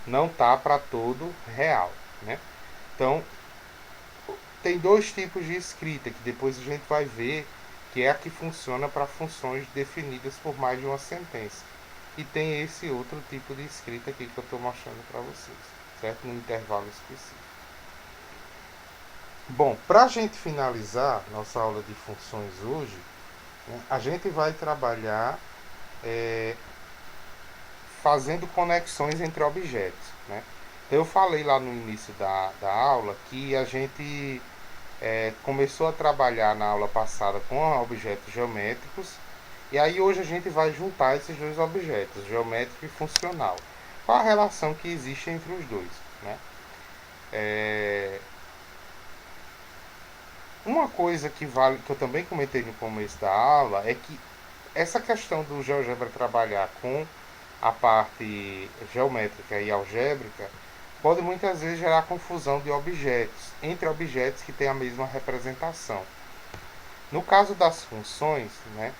Não tá para todo real, né? Então, tem dois tipos de escrita que depois a gente vai ver que é a que funciona para funções definidas por mais de uma sentença. E tem esse outro tipo de escrita aqui que eu estou mostrando para vocês, certo? No intervalo específico. Bom, para a gente finalizar nossa aula de funções hoje, né, a gente vai trabalhar fazendo conexões entre objetos. Né? Então, eu falei lá no início da aula que a gente começou a trabalhar na aula passada com objetos geométricos, e aí hoje a gente vai juntar esses dois objetos, geométrico e funcional. Qual a relação que existe entre os dois? Né? Uma coisa que vale, que eu também comentei no começo da aula, é que essa questão do GeoGebra trabalhar com a parte geométrica e algébrica pode muitas vezes gerar confusão de objetos, entre objetos que têm a mesma representação. No caso das funções, né,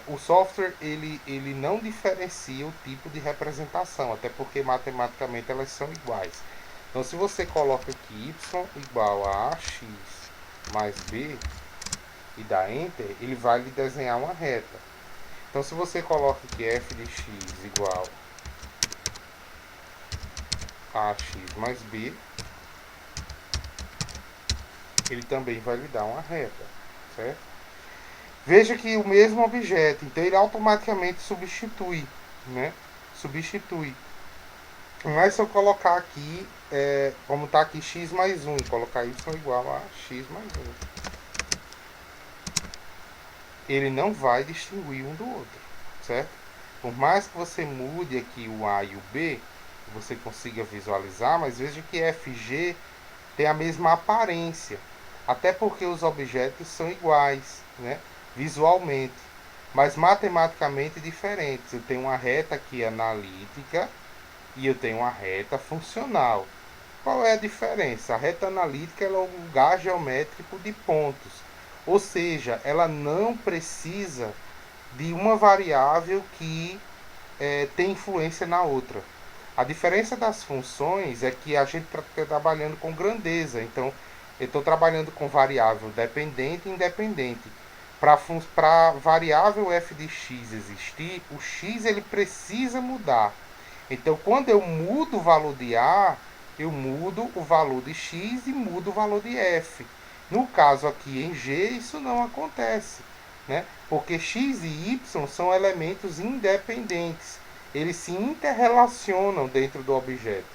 o software ele não diferencia o tipo de representação, até porque matematicamente elas são iguais. Então, se você coloca aqui y igual a ax mais b e dá enter, ele vai lhe desenhar uma reta. Então, se você coloca aqui f de x igual a ax mais b, ele também vai lhe dar uma reta, certo? Veja que o mesmo objeto, então ele automaticamente substitui, né? Substitui. Mas se eu colocar aqui, como está aqui x mais 1, e colocar y igual a x mais 1, ele não vai distinguir um do outro, certo? Por mais que você mude aqui o A e o B, você consiga visualizar, mas veja que FG tem a mesma aparência, até porque os objetos são iguais, né? Visualmente, mas matematicamente diferentes. Eu tenho uma reta aqui analítica e eu tenho uma reta funcional. Qual é a diferença? A reta analítica é um lugar geométrico de pontos, ou seja, ela não precisa de uma variável que tem influência na outra. A diferença das funções é que a gente está trabalhando com grandeza, então eu estou trabalhando com variável dependente e independente. Para a variável f de x existir, o x ele precisa mudar. Então, quando eu mudo o valor de A, eu mudo o valor de x e mudo o valor de f. No caso aqui em G, isso não acontece, né? Porque x e y são elementos independentes. Eles se interrelacionam dentro do objeto,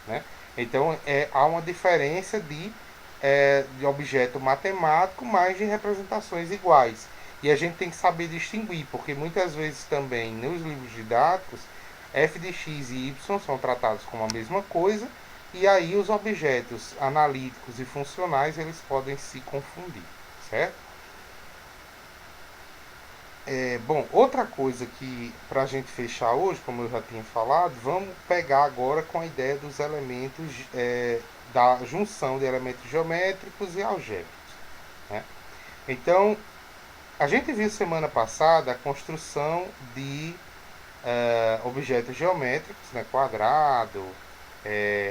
né? Então, há uma diferença de objeto matemático, mas de representações iguais. E a gente tem que saber distinguir, porque muitas vezes também nos livros didáticos f de x e y são tratados como a mesma coisa, e aí os objetos analíticos e funcionais eles podem se confundir, certo? Bom, outra coisa que para a gente fechar hoje, como eu já tinha falado, vamos pegar agora com a ideia dos elementos, da junção de elementos geométricos e algébricos, né? Então, a gente viu semana passada a construção de objetos geométricos, né, quadrado,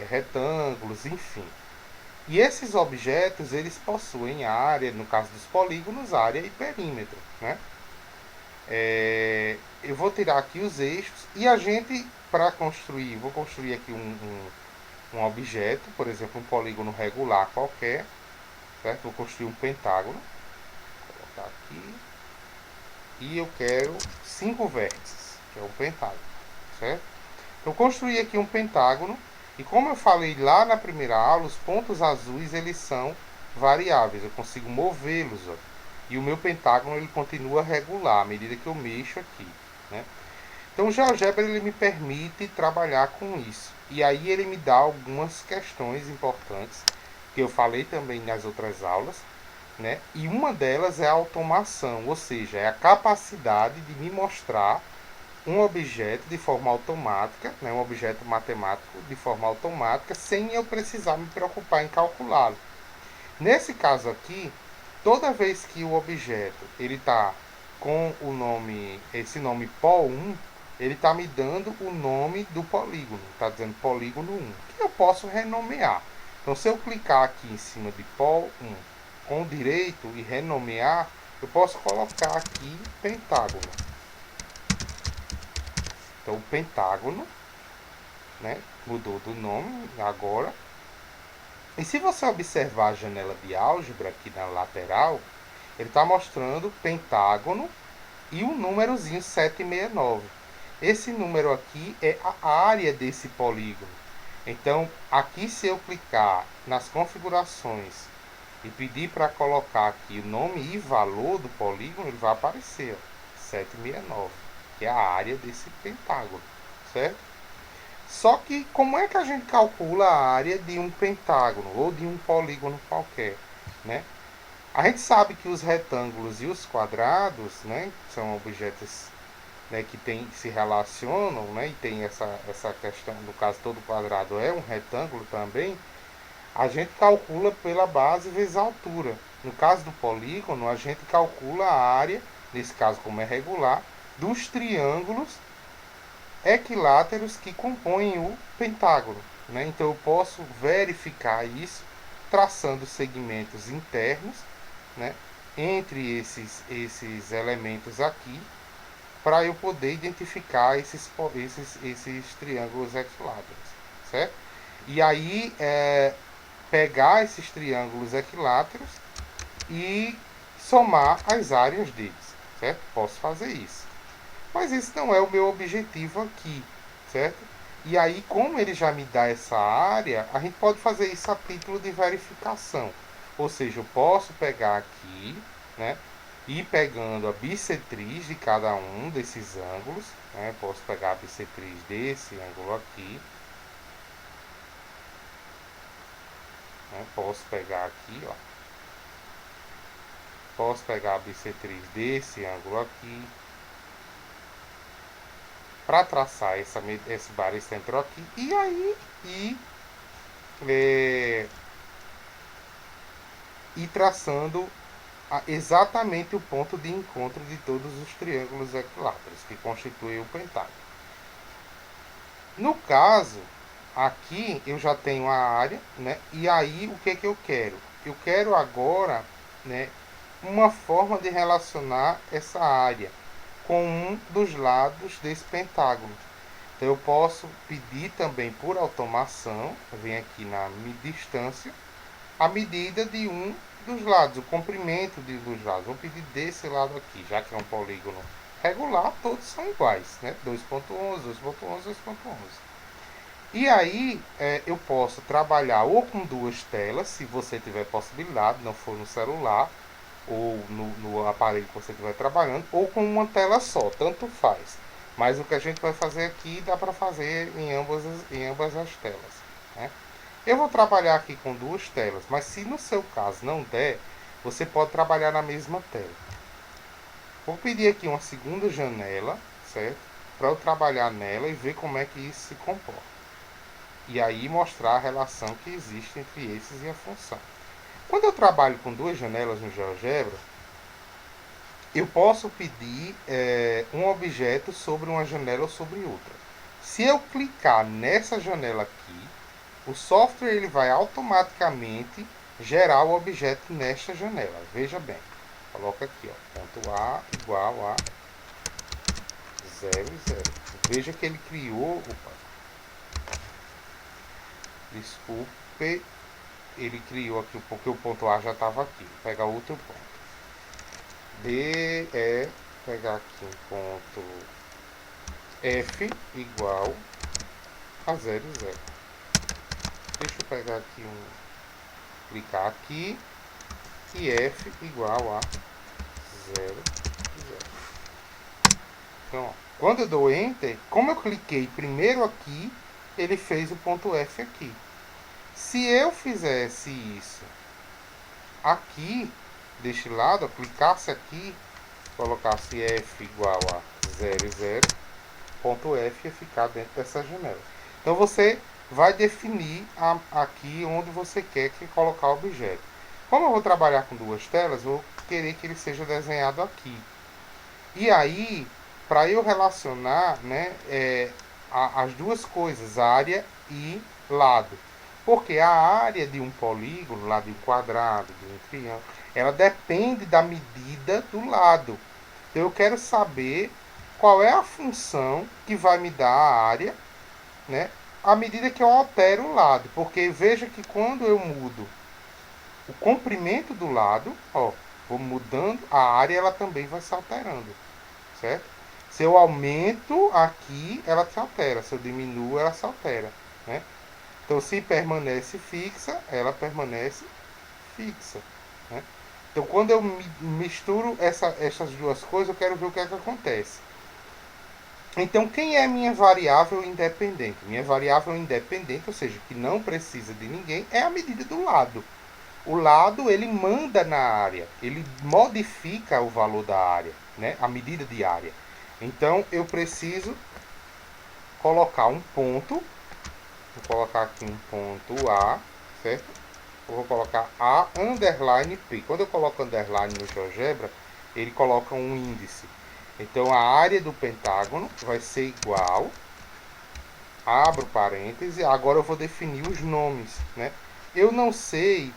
retângulos, enfim. E esses objetos eles possuem área, no caso dos polígonos, área e perímetro, né? Eu vou tirar aqui os eixos e a gente, para construir, vou construir aqui um objeto, por exemplo, um polígono regular qualquer, certo? Vou construir um pentágono, vou colocar aqui, e eu quero 5 vértices, que é um pentágono, certo? Então, construí aqui um pentágono, e como eu falei lá na primeira aula, os pontos azuis eles são variáveis, eu consigo movê-los, e o meu pentágono ele continua regular à medida que eu mexo aqui, né? Então o GeoGebra ele me permite trabalhar com isso, e aí ele me dá algumas questões importantes que eu falei também nas outras aulas, né? E uma delas é a automação, ou seja, é a capacidade de me mostrar um objeto de forma automática, né, um objeto matemático de forma automática, sem eu precisar me preocupar em calculá-lo. Nesse caso aqui, toda vez que o objeto ele está com o nome, esse nome pol1, ele está me dando o nome do polígono, está dizendo polígono 1, que eu posso renomear. Então, se eu clicar aqui em cima de pol1 com o direito e renomear, eu posso colocar aqui pentágono. Então, o pentágono, né, mudou do nome agora. E se você observar a janela de álgebra aqui na lateral, ele está mostrando pentágono e o númerozinho 769. Esse número aqui é a área desse polígono. Então, aqui se eu clicar nas configurações e pedir para colocar aqui o nome e valor do polígono, ele vai aparecer, ó, 769, que é a área desse pentágono, certo? Só que como é que a gente calcula a área de um pentágono ou de um polígono qualquer, né? A gente sabe que os retângulos e os quadrados, né, são objetos, né, que se relacionam, né, e tem essa questão, no caso todo quadrado é um retângulo também, a gente calcula pela base vezes a altura. No caso do polígono, a gente calcula a área, nesse caso como é regular, dos triângulos equiláteros que compõem o pentágono. Né? Então eu posso verificar isso traçando segmentos internos, né, entre esses elementos aqui, para eu poder identificar esses triângulos equiláteros, certo? E aí pegar esses triângulos equiláteros e somar as áreas deles, certo? Posso fazer isso. Mas esse não é o meu objetivo aqui, certo? E aí, como ele já me dá essa área, a gente pode fazer isso a título de verificação. Ou seja, eu posso pegar aqui, né? Ir pegando a bissetriz de cada um desses ângulos, né? Posso pegar a bissetriz desse ângulo aqui, né? Posso pegar aqui, ó. Posso pegar a bissetriz desse ângulo aqui, para traçar esse baricentro aqui, e aí ir traçando exatamente o ponto de encontro de todos os triângulos equiláteros que constituem o pentágono. No caso, aqui eu já tenho a área, né? E aí o que eu quero? Eu quero agora, né, uma forma de relacionar essa área com um dos lados desse pentágono. Então eu posso pedir também por automação, vem aqui na distância, a medida de um dos lados, o comprimento dos lados. Vou pedir desse lado aqui, já que é um polígono regular, todos são iguais, né? 2.11, 2.11, 2.11. E aí eu posso trabalhar ou com duas telas, se você tiver possibilidade, não for no celular, ou no aparelho que você estiver trabalhando, ou com uma tela só, tanto faz. Mas o que a gente vai fazer aqui dá para fazer em ambas as telas. Né? Eu vou trabalhar aqui com duas telas, mas se no seu caso não der, você pode trabalhar na mesma tela. Vou pedir aqui uma segunda janela, certo? Para eu trabalhar nela e ver como é que isso se comporta. E aí mostrar a relação que existe entre esses e a função. Quando eu trabalho com duas janelas no GeoGebra, eu posso pedir um objeto sobre uma janela ou sobre outra. Se eu clicar nessa janela aqui, o software ele vai automaticamente gerar o objeto nesta janela. Veja bem, coloca aqui, ó, ponto A igual a 0, 0. Veja que ele criou, desculpe, ele criou aqui porque o ponto A já estava aqui. Vou pegar outro ponto. Pegar aqui um ponto F igual a 0, 0. Deixa eu pegar aqui clicar aqui e F igual a 0, 0. Então, ó, quando eu dou Enter, como eu cliquei primeiro aqui, ele fez o ponto F aqui. Se eu fizesse isso aqui, deste lado, clicasse aqui, colocasse F igual a 0, 0, ponto F ia ficar dentro dessa janela. Então você vai definir aqui onde você quer colocar o objeto. Como eu vou trabalhar com duas telas, vou querer que ele seja desenhado aqui. E aí, para eu relacionar, né, as duas coisas, área e lado. Porque a área de um polígono, lá de um quadrado, de um triângulo, ela depende da medida do lado. Então eu quero saber qual é a função que vai me dar a área, né, à medida que eu altero o lado. Porque veja que quando eu mudo o comprimento do lado, ó, vou mudando, a área ela também vai se alterando, certo? Se eu aumento aqui, ela se altera. Se eu diminuo, ela se altera, né? Então, se permanece fixa, ela permanece fixa, né? Então, quando eu misturo essas duas coisas, eu quero ver o que é que acontece. Então, quem é minha variável independente? Minha variável independente, ou seja, que não precisa de ninguém, é a medida do lado. O lado, ele manda na área, ele modifica o valor da área, né? A medida de área. Então, eu preciso colocar um ponto, vou colocar aqui um ponto A, certo? Eu vou colocar A underline P. Quando eu coloco underline no GeoGebra, ele coloca um índice. Então, a área do pentágono vai ser igual, abro parêntese, agora eu vou definir os nomes, né? Eu não sei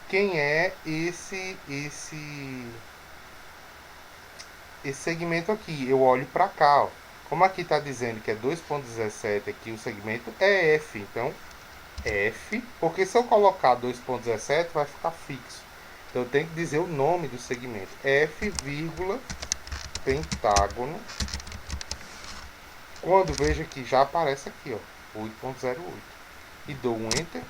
quem é esse segmento aqui. Eu olho para cá, ó. Como aqui está dizendo que é 2.17 aqui, o segmento é F. Então, F, porque se eu colocar 2.17 vai ficar fixo. Então eu tenho que dizer o nome do segmento. F, vírgula, pentágono. Quando veja que já aparece aqui, ó, 8.08. E dou um Enter,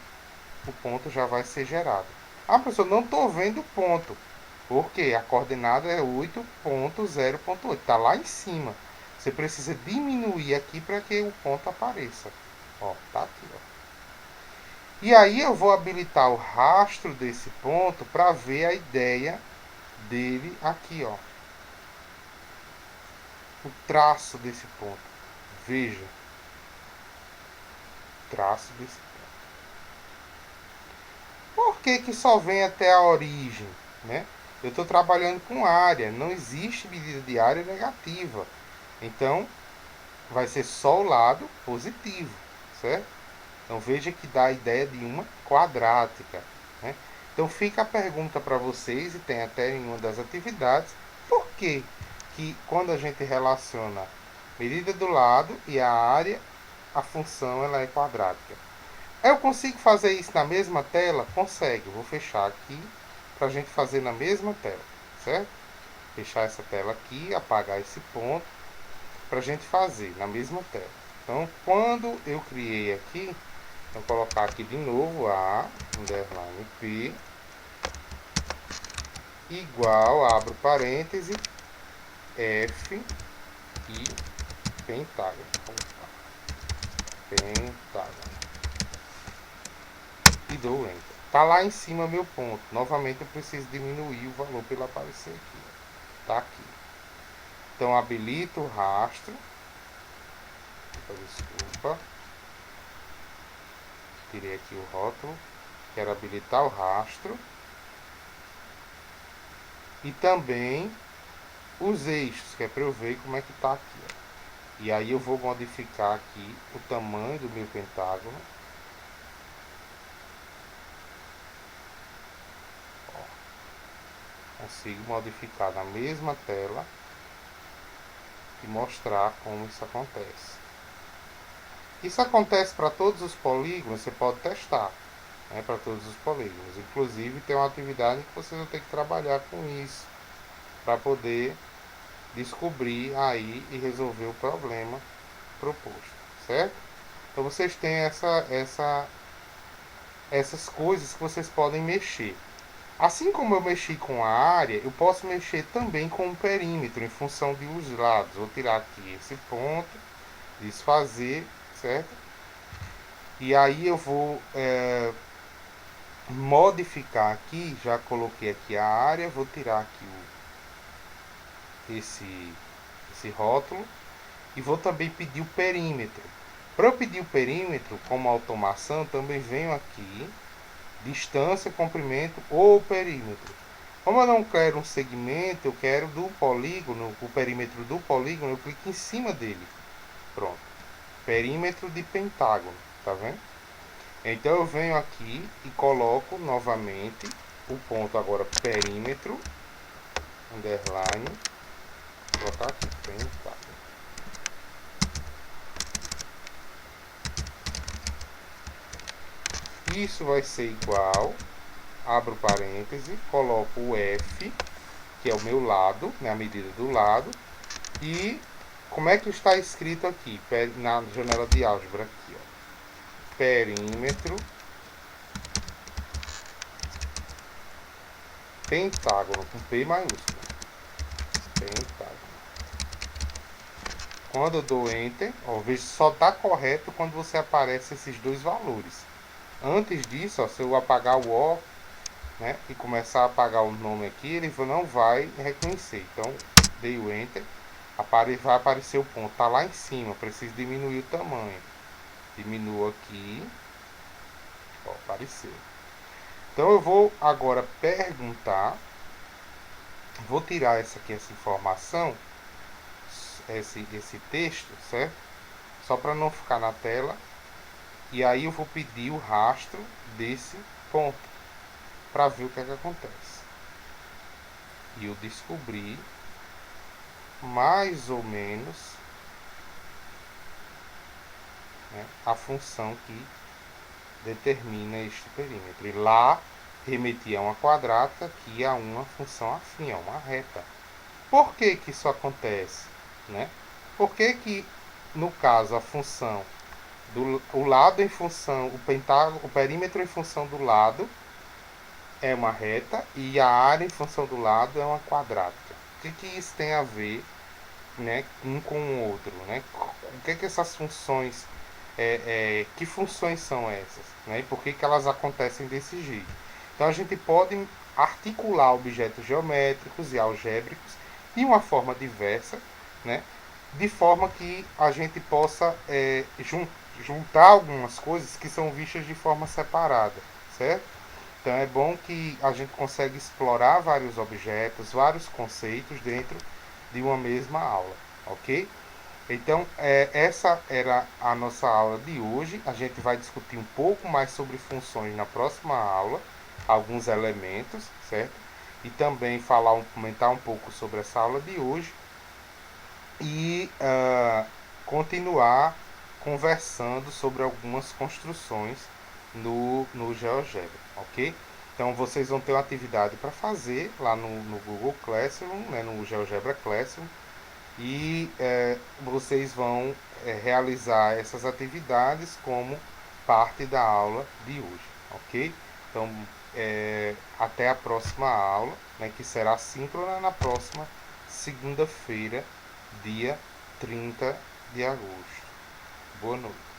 o ponto já vai ser gerado. Ah, professor, não estou vendo o ponto. Porque a coordenada é 8.0.8. Está lá em cima. Você precisa diminuir aqui para que o ponto apareça. Ó, tá aqui, ó. E aí eu vou habilitar o rastro desse ponto para ver a ideia dele aqui, ó. O traço desse ponto. Veja. Traço desse ponto. Por que que só vem até a origem, né? Eu estou trabalhando com área, não existe medida de área negativa. Então, vai ser só o lado positivo, certo? Então, veja que dá a ideia de uma quadrática, né? Então, fica a pergunta para vocês, e tem até em uma das atividades, por que que quando a gente relaciona medida do lado e a área, a função ela é quadrática? Eu consigo fazer isso na mesma tela? Consegue. Eu vou fechar aqui para a gente fazer na mesma tela, certo? Fechar essa tela aqui, apagar esse ponto para a gente fazer na mesma tela. Então, quando eu criei aqui, vou colocar aqui de novo A underline P igual, abro parêntese, F e pentágono. Pentágono. E dou Enter. Tá lá em cima meu ponto. Novamente eu preciso diminuir o valor para ele aparecer aqui. Tá aqui. Então habilito o rastro. Desculpa. Tirei aqui o rótulo. Quero habilitar o rastro. E também os eixos, que é para eu ver como é que tá aqui. Ó. E aí eu vou modificar aqui o tamanho do meu pentágono. Consigo modificar na mesma tela e mostrar como isso acontece. Isso acontece para todos os polígonos, você pode testar, né, para todos os polígonos. Inclusive tem uma atividade que vocês vão ter que trabalhar com isso para poder descobrir aí e resolver o problema proposto, certo? Então vocês têm essas coisas que vocês podem mexer. Assim como eu mexi com a área, eu posso mexer também com o perímetro em função de os lados. Vou tirar aqui esse ponto, desfazer, certo? E aí eu vou modificar aqui, já coloquei aqui a área, vou tirar aqui esse rótulo e vou também pedir o perímetro. Para eu pedir o perímetro como automação, também venho aqui, distância, comprimento ou perímetro. Como eu não quero um segmento, eu quero do polígono, o perímetro do polígono, eu clico em cima dele. Pronto. Perímetro de pentágono, tá vendo? Então eu venho aqui e coloco novamente o ponto agora perímetro, underline, vou colocar aqui, pentágono. Isso vai ser igual, abro parêntese, coloco o F, que é o meu lado, né, a medida do lado, e como é que está escrito aqui, na janela de álgebra aqui, ó, perímetro, pentágono, com P maiúsculo, pentágono. Quando eu dou Enter, ó, veja, só está correto quando você aparece esses dois valores. Antes disso, ó, se eu apagar o O, né, e começar a apagar o nome aqui, ele não vai reconhecer. Então, dei o Enter, vai aparecer o ponto, tá lá em cima, preciso diminuir o tamanho. Diminuo aqui, ó, apareceu. Então eu vou agora perguntar, vou tirar essa informação, esse texto, certo? Só para não ficar na tela. E aí eu vou pedir o rastro desse ponto para ver o que é que acontece. E eu descobri mais ou menos, né, a função que determina este perímetro. E lá remetia a uma quadrata, aqui a uma função afim, a uma reta. Por que que isso acontece? Né? Por que que, no caso, a função o lado em função, o perímetro em função do lado é uma reta e a área em função do lado é uma quadrática? O que que isso tem a ver, né, um com o outro? Né? O que que essas funções, que funções são essas? Né? E por que que elas acontecem desse jeito? Então a gente pode articular objetos geométricos e algébricos de uma forma diversa, né? De forma que a gente possa juntar algumas coisas que são vistas de forma separada, certo? Então é bom que a gente consegue explorar vários objetos, vários conceitos dentro de uma mesma aula, ok? Então essa era a nossa aula de hoje. A gente vai discutir um pouco mais sobre funções na próxima aula, alguns elementos, certo? E também comentar um pouco sobre essa aula de hoje e continuar conversando sobre algumas construções no GeoGebra, ok? Então vocês vão ter uma atividade para fazer lá no Google Classroom, né, no GeoGebra Classroom, e vocês vão realizar essas atividades como parte da aula de hoje, ok? Então até a próxima aula, né, que será síncrona na próxima segunda-feira, dia 30 de agosto. Boa noite.